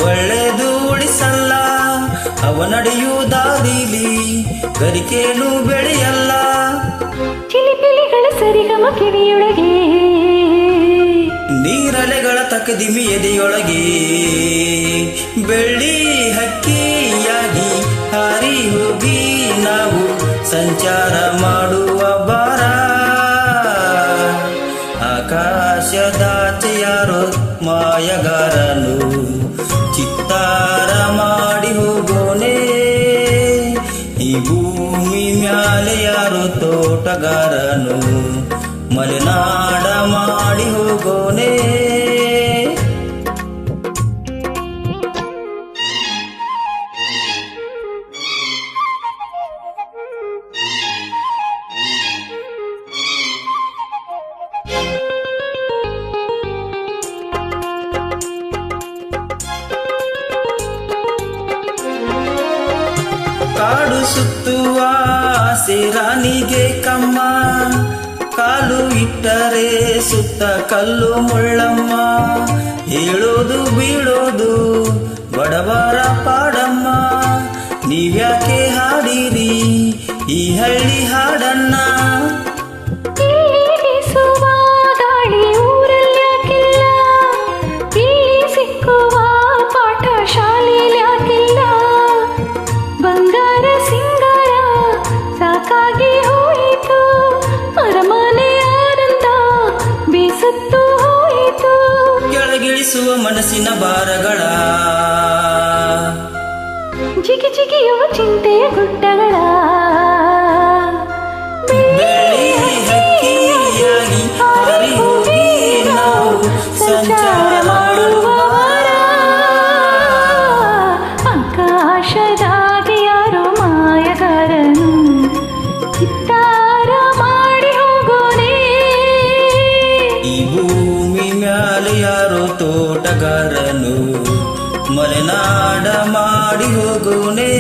ಒಳ್ಳೆದು ಉಳಿಸಲ್ಲ, ಅವ ನಡೆಯೂ ದಾರಿಲಿ ಗರಿಕೇನು ಬೆಳೆಯಲ್ಲ. ಚಿಲಿಪಿಲಿಗಳ ಸರಿಗಮ ಕಿವಿಯೊಳಗೆ, ನೀರಲೆಗಳ ತಕದಿಮಿ ಎದೆಯೊಳಗೆ, ಬೆಳ್ಳಿ ಹಕ್ಕಿಯಾಗಿ ಹಾರಿ ಹೋಗಿ ನಾವು ಸಂಚಾರ ಮಾಡುವ ಬಾರ. ಆಕಾಶದಾಚೆ ಯಾರೋ ಮಾಯಗಾರನು ಚಿತ್ತಾರ ಮಾಡಿ ಹೋಗೋನೆ, ಈ ಭೂಮಿ ಮ್ಯಾಲೆ ಯಾರೋ ತೋಟಗಾರನು ಮಲೆನಾಡ ಮಾಡಿ ಹೋಗೋನೆ. ಕಾಡು ಸುತ್ತುವ ಆಸೆ ರಾಣಿಗೆ ಕಮ್ಮ, ಕಾಲು ಇಟ್ಟರೆ ಸುತ್ತ ಕಲ್ಲು ಮುಳ್ಳಮ್ಮ. ಹೇಳೋದು ಬೀಳೋದು ಬಡವರ ಪಾಡಮ್ಮ, ನೀವ್ಯಾಕೆ ಹಾಡಿರಿ ಈ ಹಳ್ಳಿ ಹಾಡನ್ನ. ಗಾಳಿ ಊರಲ್ಯಾಕಿಲ್ಲ, ಇಲ್ಲಿ ಸಿಕ್ಕುವ ಪಾಠ ಶಾಲೆಲ್ಯಾಕಿಲ್ಲ. ಬಂಗಾರ ಸಿಂಗಾರ ಸಾಕಾಗಿ ಹೋಯಿತು, ಅರಮನೆ ಆನಂದ ಬೇಸತ್ತು ಹೋಯಿತು. ಕೆಳಗಿಳಿಸುವ ಮನಸ್ಸಿನ ಭಾರಗಳ, ಜಿಗಿ ಜಿಗಿಯುವ ಚಿಂತೆಯ ಗುಡ್ಡಗಳ, ಬೆಳ್ಳಿ ಹಕ್ಕಿಯಾಗಿ ಹಾರಿ ಹೋಗಿ ನಾವು ಸಂಚಾರ ಮಾಡುವ ಬಾರ. ಆಕಾಶದಾಗೆ ಯಾರೋ ಮಾಯಗಾರನು ಚಿತ್ತಾರ ಮಾಡಿ ಹೋಗೋನೆ, ಈ ಭೂಮಿ ಮ್ಯಾಲೆ ಯಾರೋ ತೋಟಗಾರನು ಮಲೆನಾಡ ಮಾಡಿ ಹೋಗೋನೆ.